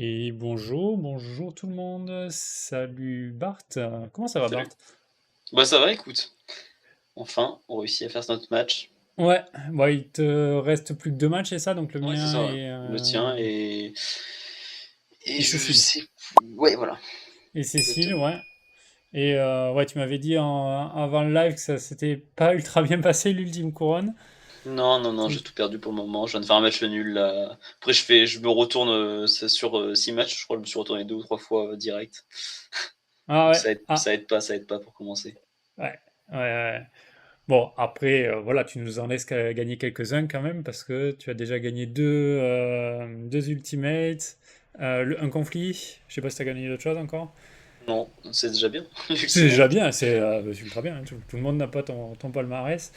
Et bonjour, bonjour tout le monde. Salut Bart. Comment ça va Bart? Salut. Bah ça va, écoute. Enfin, on réussit à faire notre match. Ouais, bon, il te reste plus que deux matchs et ça, donc le Ouais, c'est mien ça, ouais. Le tien et et je Cécile. sais. Ouais, voilà, Et Cécile, exactement. ouais. Et ouais, tu m'avais dit avant le live que ça s'était pas ultra bien passé l'ultime couronne. Non, non, non, j'ai C'est- tout perdu pour le moment. Je viens de faire un match nul là. Après, je me retourne c'est sur 6 matchs. Je crois que je me suis retourné 2 ou 3 fois direct. Ah Donc ouais, ah ça aide pas pour commencer. ouais, ouais, ouais. Bon, après, voilà, tu nous en laisses gagner quelques-uns quand même, parce que tu as déjà gagné deux ultimates, un conflit. Je sais pas si tu as gagné d'autres choses encore. Non, c'est déjà bien, C'est déjà effectivement. bien, c'est ultra bien, hein. Tout le monde n'a pas ton palmarès.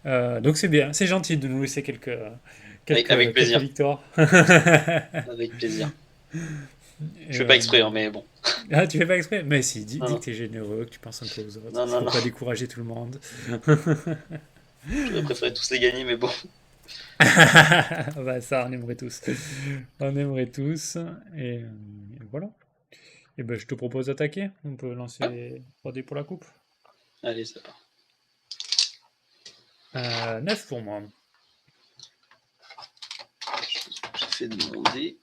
Donc c'est bien, c'est gentil de nous laisser Avec quelques plaisir. victoires. Avec plaisir. Je Et, fais pas exprès, hein, mais bon. ah, tu fais pas exprès? Mais si, Non, dis que non, t'es généreux, que tu penses un peu aux autres. non, Il non, faut non. pas décourager tout le monde. J'aurais préféré tous les gagner, mais bon. Bah ça, on aimerait tous. On aimerait tous. Et voilà. Et ben je te propose d'attaquer. On peut Ouais. lancer 3D pour la coupe. Allez, ça part. 9 pour moi. J'ai fait demander.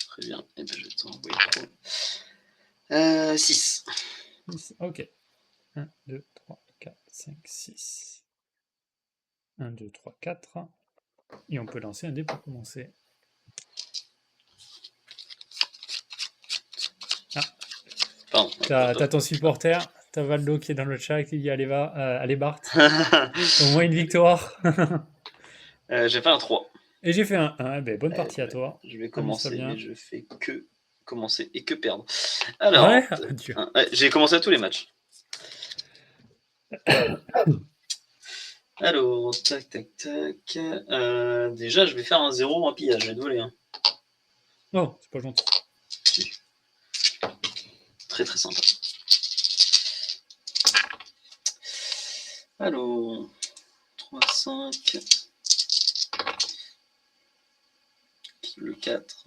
Très bien. Et ben, je vais t'envoyer 6. Ok. 1, 2, 3, 4, 5, 6. 1, 2, 3, 4. Et on peut lancer un dé pour commencer. Ah, Pardon. t'as ton supporter, t'as Valdo qui est dans le chat qui dit allez Bart. Au moins une victoire. J'ai fait un 3. Et j'ai fait un 1. Ben, bonne partie à Ouais, toi. je vais Amuse-toi commencer, mais bien. je fais que commencer et que perdre. Ouais, Alors, adieu. ouais, j'ai commencé à tous les matchs. Alors, tac, tac, tac. Déjà, je vais faire un 0 ou un pillage. Je vais doler. Hein. Oh, c'est pas gentil. Très, très sympa. Alors, 3, 5. Le 4.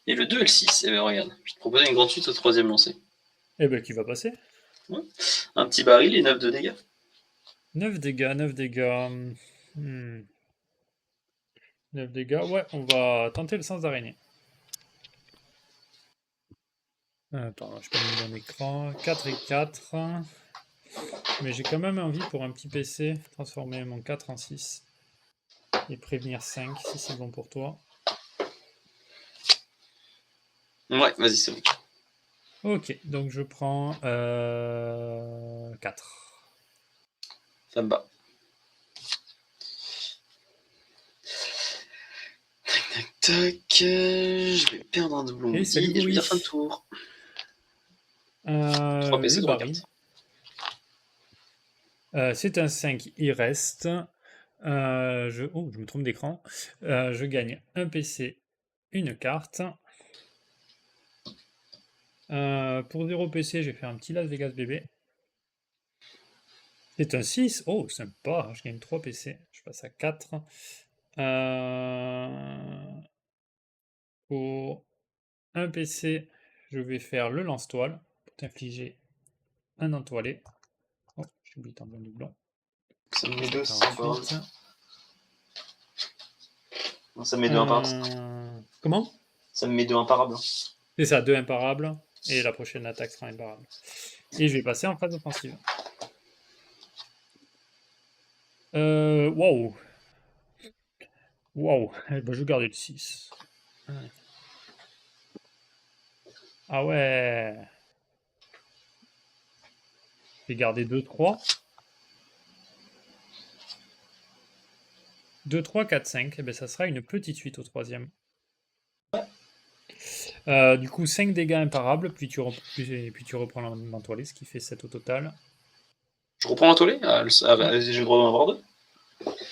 Et le 2 et le 6. Et ben regarde, je te propose une grande suite au troisième lancé. Eh ben, qui va passer? Ouais. Un petit baril et 9 de dégâts. 9 dégâts, 9 dégâts. 9 dégâts. Ouais, on va tenter le sens d'araignée. Pardon, je n'ai pas mis mon écran. 4 et 4. Mais j'ai quand même envie pour un petit PC transformer mon 4 en 6 et prévenir 5 si c'est bon pour toi. Ouais, vas-y, c'est bon. Ok, donc je prends 4. Ça me bat. Tac, je vais perdre un doublon Et salut maudit et je vais dire fin de Goury. tour. 3 PC, Le 3 baril. cartes. C'est un 5, il reste. Oh, je me trompe d'écran. Je gagne un PC, une carte. Pour 0 PC, je vais faire un petit Las Vegas bébé. C'est un 6. Oh, sympa. Je gagne 3 PC. Je passe à 4. Pour un PC, je vais faire le lance-toile pour t'infliger un entoilé. Oh, j'ai oublié d'enlever un doublon. Ça me met Passe à 2, c'est sympa. 48. Non, ça me met 2 imparables. Comment? Ça me met 2 imparables. C'est ça, 2 imparables. Et la prochaine attaque sera imparable. Et je vais passer en phase offensive. Waouh. Waouh. Eh ben, je vais garder le 6. Ah ouais. Je vais garder 2, 3. 2, 3, 4, 5. Et ben, ça sera une petite suite au troisième. Du coup, 5 dégâts imparables, puis tu reprends l'entoilé, ce qui fait 7 au total. Je reprends un tollé. Ouais. J'ai le droit d'en avoir 2.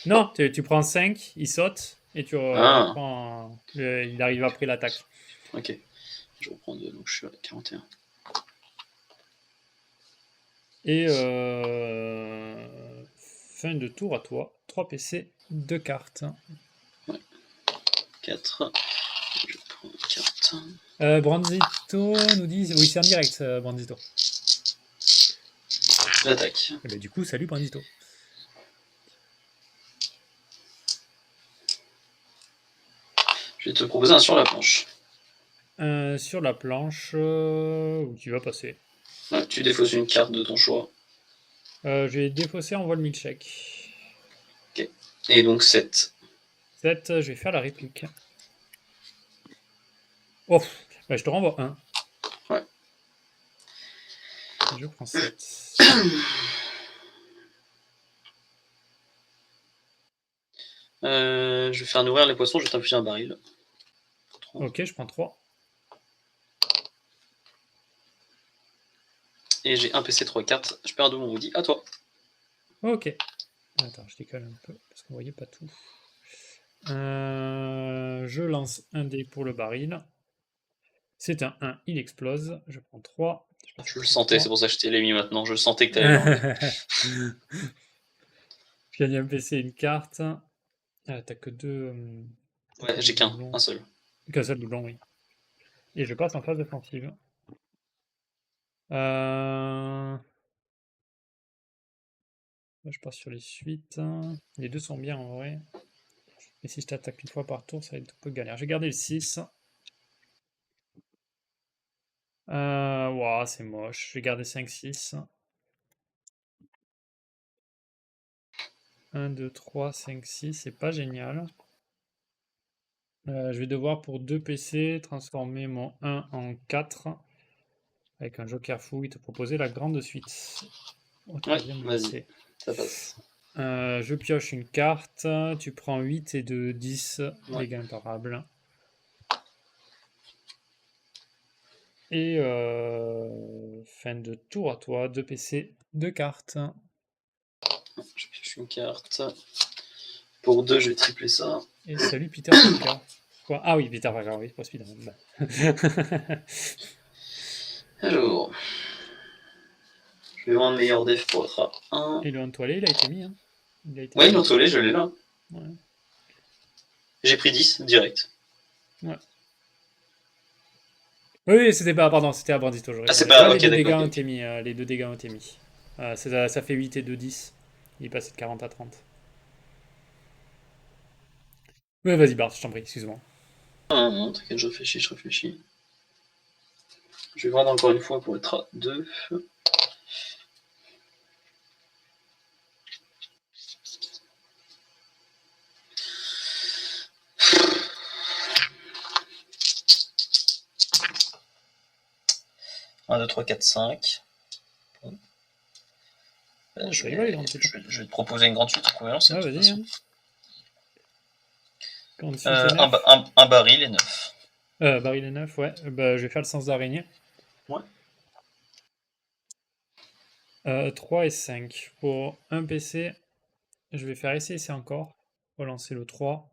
Non, tu prends 5, il saute, et tu Ah, reprends. Il arrive après l'attaque. ok. Je reprends 2, donc je suis à 41. Et fin de tour à toi. 3 PC, 2 cartes. 4. Je prends 4. Branzito nous dit... Oui, c'est en direct, Branzito. J'attaque. Et ben, du coup, salut Branzito. Je vais te proposer un sur la planche. Sur la planche, où tu vas passer. Ouais, tu défausses une carte de ton choix. Je vais défausser, envoie le milkshake. Ok. Et donc 7. 7, je vais faire la réplique. Oh, bah, je te renvoie 1. Ouais. Je prends 7. Je vais faire nourrir les poissons, je vais t'infliger un baril. Ok, je prends 3. Et j'ai un PC 3 cartes. Je perds un de mon Woody. À toi. Ok. Attends, je décolle un peu, parce qu'on voyait pas tout. Je lance un dé pour le baril. C'est un 1, il explose. Je prends 3. Je le sentais, c'est pour ça que je t'ai mis maintenant. Je sentais que t'allais l'enlever. Je gagne un PC et une carte. Ah, t'as que 2. Ouais, j'ai qu'un seul. Qu'un seul doublon, oui. Et je passe en phase défensive. Je passe sur les suites. Les deux sont bien en vrai. Mais si je t'attaque une fois par tour, ça va être un peu galère. J'ai gardé le 6. Ouah, c'est moche. J'ai gardé 5, 6. 1, 2, 3, 5, 6. C'est pas génial. Je vais devoir pour 2 PC transformer mon 1 en 4. Avec un joker fou, il te proposait la grande suite. Au Ouais, troisième vas-y, lancer. ça passe. Je pioche une carte. Tu prends 8 et de 10 Ouais. dégâts imparables. Et fin de tour à toi, 2 PC, 2 cartes. Je pioche une carte. Pour 2, je vais tripler ça. Et salut Peter Parker. Quoi? Ah oui, Peter Parker, oui, pas Spider-Man. Bah. Alors. Je vais vendre meilleur def pour être à 1. Et le Antoilé, il a été mis. Hein. Il a été Ouais, mis. l'entolé, je l'ai là. Ouais. J'ai pris 10 direct. Ouais. Oui, c'était pas, pardon, c'était à Brandito, j'aurais Ah, c'est corrigé. Ouais, pas. les Ok, deux dégâts d'accord, ont ok, été ok. mis. Les deux dégâts ont été mis. Ça fait 8 et 2, 10. Il est passé de 40 à 30. Ouais, vas-y, Bart, je t'en prie, excuse-moi. Ah, non, t'inquiète, je réfléchis, je réfléchis. Je vais vendre encore une fois pour être à 2. Un, 2, 3, 4, 5. Je Tu rigoles, les vais, grandes suites. je vais te proposer une grande suite en convenance, Ouais, de toute vas-y. façon. Hein. Grande suite et 9. Un baril et 9. Baril et 9, ouais. Bah, je vais faire le sens d'araignée. Ouais. 3 et 5. Pour un PC, je vais faire essayer, c'est encore. Relancer le 3.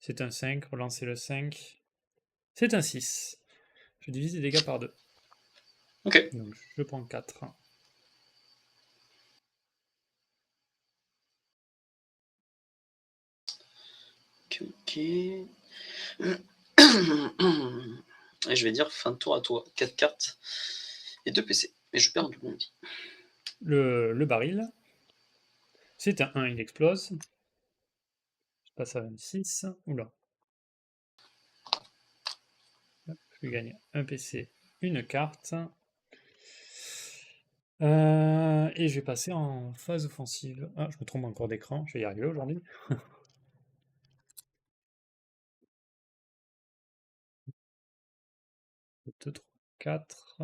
C'est un 5. Relancer le 5. C'est un 6. Je divise les dégâts par 2. Ok. Donc je prends 4. Ok, ok. Et je vais dire fin de tour à toi. 4 cartes et 2 PC. Et je perds du bon vie. Le baril. C'est un 1, il explose. Je passe à 26. Oula. Je gagne un PC, une carte. Et je vais passer en phase offensive. Ah, je me trompe encore d'écran, je vais y arriver aujourd'hui. 2, 3, 4.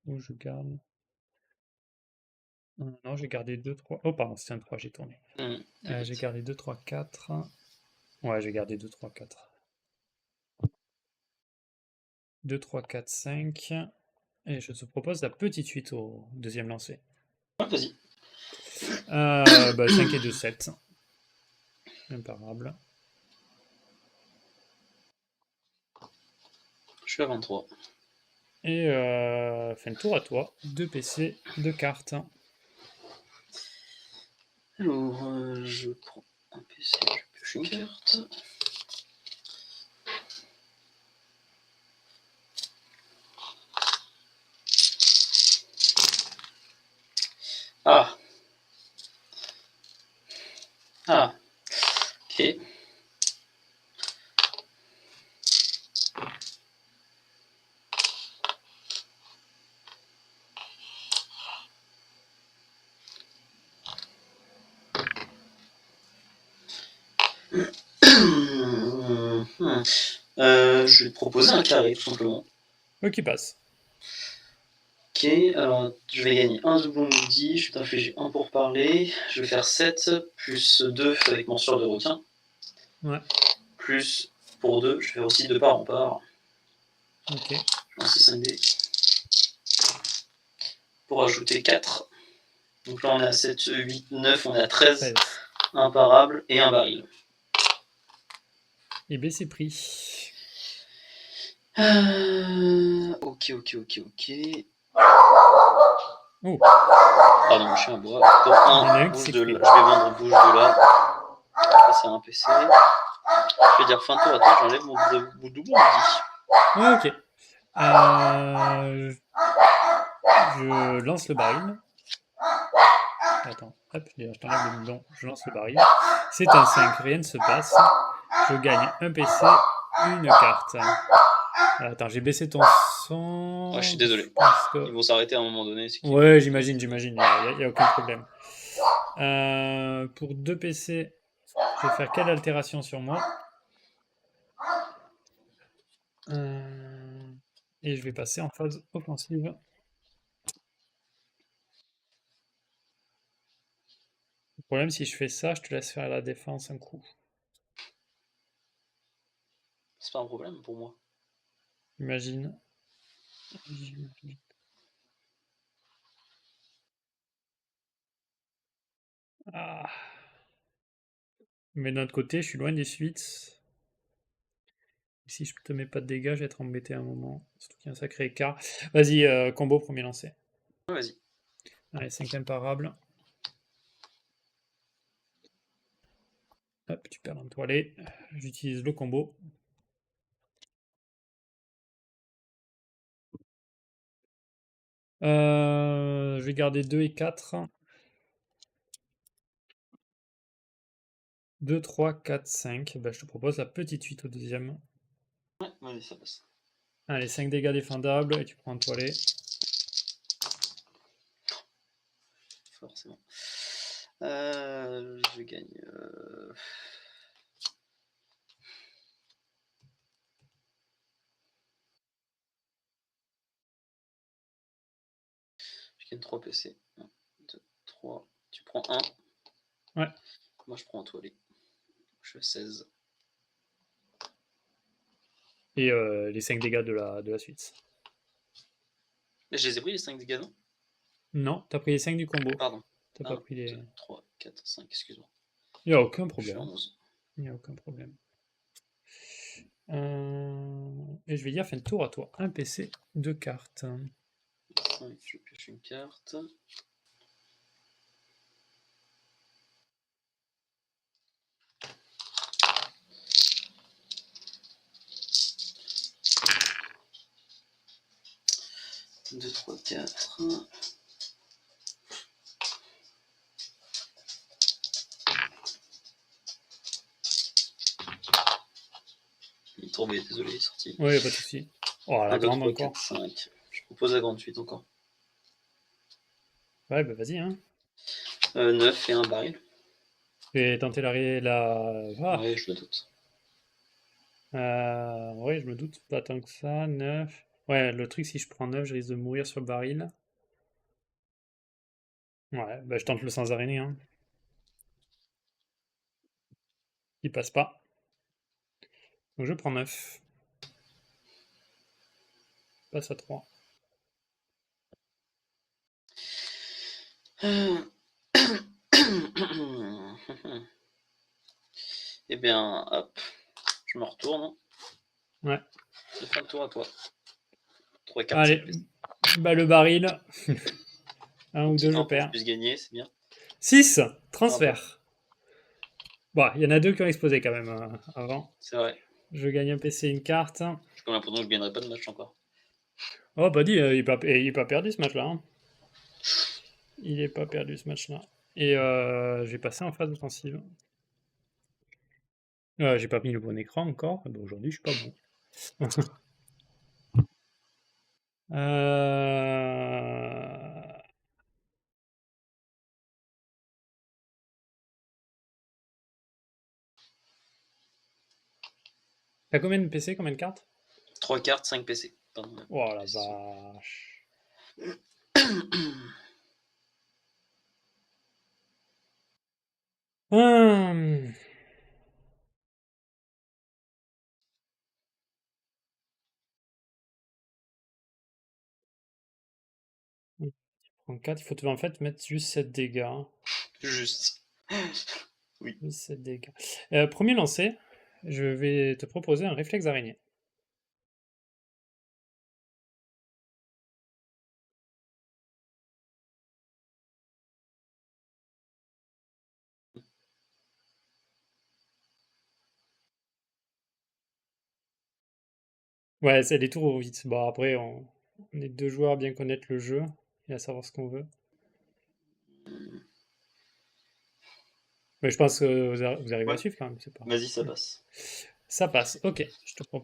Où je garde. Non, j'ai gardé 2, 3. Oh, pardon, c'est un 3, j'ai tourné. J'ai gardé 2, 3, 4. Ouais, j'ai gardé 2, 3, 4. 2, 3, 4, 5. Et je te propose la petite suite au deuxième lancer. Ouais, vas-y. 5 et 2, 7. Imparable. Je suis à 23. Et fin de tour à toi. 2 PC, 2 cartes. Alors, je prends un PC, je pioche une carte. Ah. Ah. Ok. Je vais te proposer un carré, tout simplement. Ok, passe. Ok, alors je vais gagner un doublon Moody, je vais t'infliger un pour parler, je vais faire 7, plus 2 avec mon sort de retien. Ouais. Plus pour 2, je vais faire aussi 2 parts en part. Ok. Je vais lancer 5 dés. Pour ajouter 4. Donc là on est à 7, 8, 9, on est à 13. 13. Imparable et un baril. Et B, c'est pris. Ok. Oh, Pardon, je suis un bois. Pour il y en a 1, un qui bouge s'est de créé. là. Je vais vendre bouge de là. Ça c'est un PC. Je vais dire fin de tour à toi, j'enlève mon doublon Moody. Ouais, ok. Je lance le baril. Attends, hop, je t'enlève le doublon, je lance le baril. C'est un 5, rien ne se passe. Je gagne un PC, une carte. Attends, j'ai baissé ton son. Ouais, je suis désolé. Je pense que... Ils vont s'arrêter à un moment donné. Ouais, j'imagine, il n'y a aucun problème. Pour 2 PC, je vais faire quelle altération sur moi? Et je vais passer en phase offensive. Le problème, si je fais ça, je te laisse faire la défense un coup. C'est pas un problème pour moi. Imagine. Ah. Mais d'un autre côté, je suis loin des suites. Si je te mets pas de dégâts, je vais être embêté à un moment. Surtout qu'il y a un sacré écart. Vas-y, combo, premier lancé. Ouais, vas-y. Allez, 5 imparables. Hop, tu perds l'entoilé. J'utilise le combo. Je vais garder 2 et 4. 2, 3, 4, 5. Ben, je te propose la petite suite au deuxième. Ouais, vas-y, ça passe. Allez, 5 dégâts défendables et tu prends un toilé. Forcément. Je gagne. Je gagne 3 PC. 1, 2, 3. Tu prends 1. Ouais. Moi, je prends un toilé. Je fais 16. Et les 5 dégâts de la suite. Mais je les ai pris les 5 dégâts, non? Non, t'as pris les 5 du combo. Pardon. T'as pas 1, pris les... 2, 3, 4, 5, excuse-moi. Il n'y a aucun Je suis à problème. 11. Il n'y a aucun problème. Et je vais dire, fin de tour à toi. Un PC, 2 cartes. 5, je pioche une carte. Deux, 3, 4. Il est tombé, désolé, il est sorti. Ouais, pas de souci. Oh, la 1, 2, grande 3, encore. 4, 5. Je propose la grande suite encore. Ouais, bah vas-y, hein. 9 et un baril. Je vais tenter Ah. Ouais, je me doute. Ouais, je me doute pas tant que ça. 9. Ouais, le truc, si je prends 9, je risque de mourir sur le baril. Ouais, bah je tente le sans araignée, hein. Il passe pas. Donc je prends 9. Passe à 3. Eh bien, hop, je me retourne. Ouais. C'est fin de tour à toi. 3 cartes, Allez, bah le baril. Un ou petit deux, je 1 pour que je perds. puisse gagner, c'est bien. 6 Bravo. transfert. Bon, il y en a 2 qui ont explosé quand même avant. C'est vrai. Je gagne un PC, une carte. J'ai comme l'impression que je gagnerai pas de match encore. Oh, bah dis, il est pas perdu ce match-là. Hein. Il est pas perdu ce match-là. Et j'ai passé en phase offensive. J'ai pas mis le bon écran encore. Bah, aujourd'hui, je suis pas bon. euh... T'as combien de PC, combien de cartes? 3 cartes, 5 PC. Pardon. Oh la vache. Hum. Tu prends 4, il faut en fait mettre juste 7 dégâts. Juste. Oui. Juste 7 dégâts. Premier lancer, je vais te proposer un réflexe d'araignée. Ouais, c'est des tours vite. Bon, après, on est 2 joueurs à bien connaître le jeu et à savoir ce qu'on veut. Mais je pense que vous arrivez à Ouais. suivre quand même, c'est pas. Vas-y, ça passe. Ça passe, ok.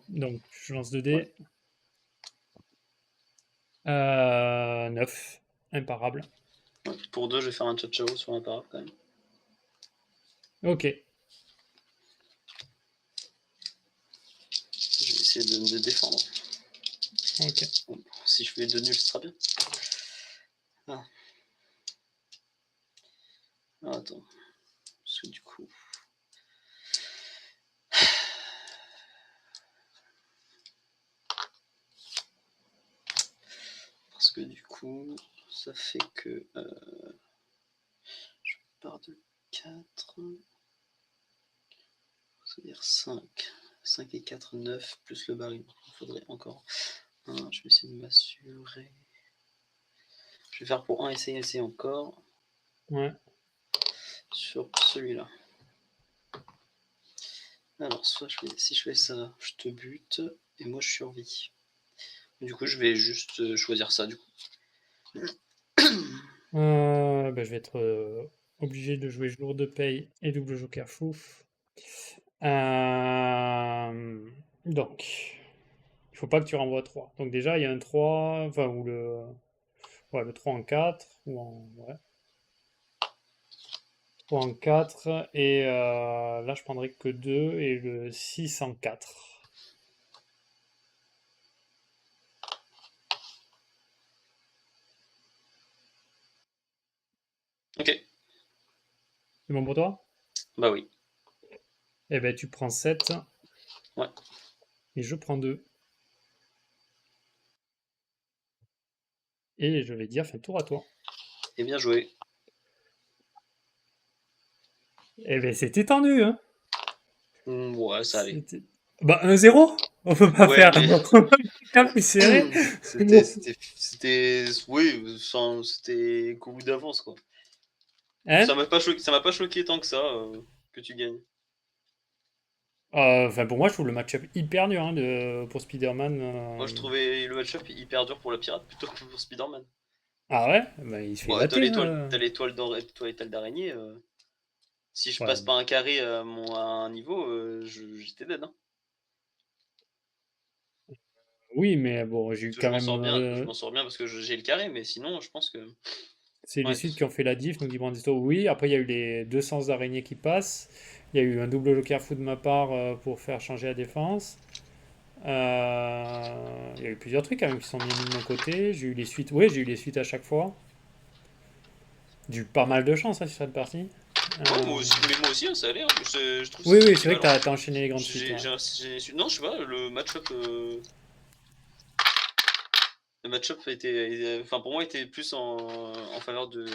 Donc, je lance 2 Ouais. dés. 9. Imparable. Ouais. Pour 2, je vais faire un ciao sur un parap quand même. Ok. Je vais essayer de me défendre. Ok. Bon, si je fais 2 nuls, ce sera bien. Ah. Ah, attends. Parce que du coup. Parce que du coup, ça fait que. Je pars de 4. C'est-à-dire 5. 5 et 4, 9, plus le baril. Il faudrait encore 1. Je vais essayer de m'assurer. Je vais faire pour 1, essayer encore. Ouais. Sur celui-là. Alors, soit si je fais ça, je te bute, et moi je survis. Du coup, je vais juste choisir ça, du coup. Bah, je vais être obligé de jouer jour de paye et double joker fouf. Donc, il faut pas que tu renvoies 3. Donc déjà, il y a un 3, enfin, ou le 3 en 4, ou en, ouais, 3 en 4, et là, je prendrai que 2, et le 6 en 4. Ok, C'est bon pour toi? bah oui. Eh ben, tu prends 7, Ouais, et je prends 2. Et je vais dire, fais tour à toi. et bien joué. Eh ben, c'était tendu, hein? Ouais, ça allait. C'était... Bah, 1-0. On peut pas Ouais, faire mais un plus serré. c'était, oui, enfin, c'était qu'au bout d'avance, quoi. Hein? Ça m'a pas choqué tant que ça que tu gagnes. Enfin, pour moi, je trouve le match-up hyper dur hein, pour Spider-Man. Moi, je trouvais le match-up hyper dur pour la pirate plutôt que pour Spider-Man. Ah ouais? Bah, il se fait Ouais, éclater. t'as l'étoile d'araignée. Si je Ouais. passe pas un carré à un niveau, j'étais dead. Hein. Oui, mais bon, j'ai eu Je quand m'en même. sors bien, je m'en sors bien parce que j'ai le carré, mais sinon, je pense que. C'est les Ouais. suites qui ont fait la diff, donc ils vont dire oui. Après, il y a eu les deux sens d'araignée qui passent. Il y a eu un double joker fou de ma part pour faire changer la défense. Il y a eu plusieurs trucs quand même qui sont mis de mon côté. J'ai eu les suites. Oui, j'ai eu les suites à chaque fois. J'ai eu pas mal de chance hein, sur cette partie. Ouais, Euh, mais moi aussi, hein, ça allait. Hein. Je trouve que Oui, c'était oui, c'est vrai que équivalent. t'as enchaîné les grandes suites. Ouais. Non, je sais pas, le match-up enfin, pour moi, était plus en faveur de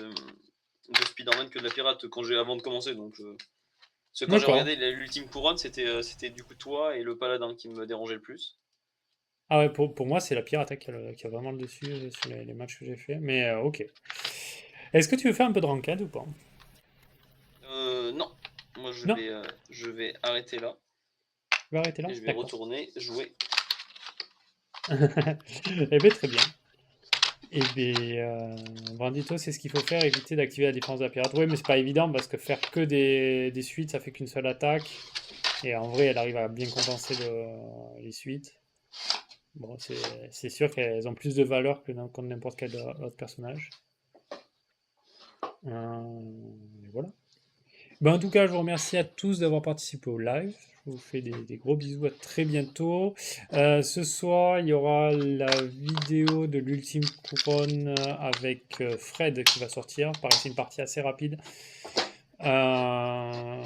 Spider-Man que de la pirate avant de commencer. Donc, parce que quand j'ai D'accord. regardé l'ultime couronne, c'était du coup toi et le paladin qui me dérangeait le plus. Ah ouais, pour moi, c'est la pirate hein, qui a vraiment le dessus sur les matchs que j'ai fait. Mais ok. Est-ce que tu veux faire un peu de ranked ou pas? Moi, Non, je vais arrêter là tu vas arrêter là? et je vais D'accord. retourner jouer. Eh bien, très bien. Eh bien, Brandito, c'est ce qu'il faut faire, éviter d'activer la défense de la pirate. Oui, mais c'est pas évident parce que faire que des suites, ça fait qu'une seule attaque. Et en vrai, elle arrive à bien compenser les suites. Bon, c'est sûr qu'elles ont plus de valeur que contre n'importe quel autre personnage. Et voilà. Ben, en tout cas, je vous remercie à tous d'avoir participé au live. Je vous fais des gros bisous, à très bientôt. Ce soir, il y aura la vidéo de l'ultime couronne avec Fred qui va sortir. Pareil, c'est une partie assez rapide. Euh,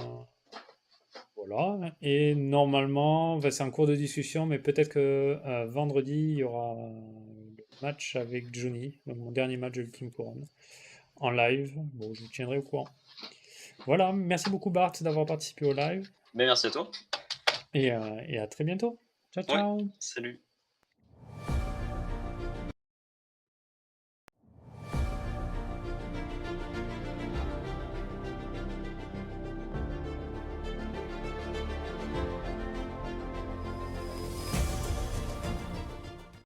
voilà. Et normalement, ben, c'est en cours de discussion, mais peut-être que vendredi, il y aura le match avec Johnny, donc mon dernier match de l'ultime couronne, en live. Bon, je vous tiendrai au courant. Voilà, merci beaucoup Bart d'avoir participé au live Mais merci à toi. et à très bientôt. Ciao, Ouais, ciao! salut.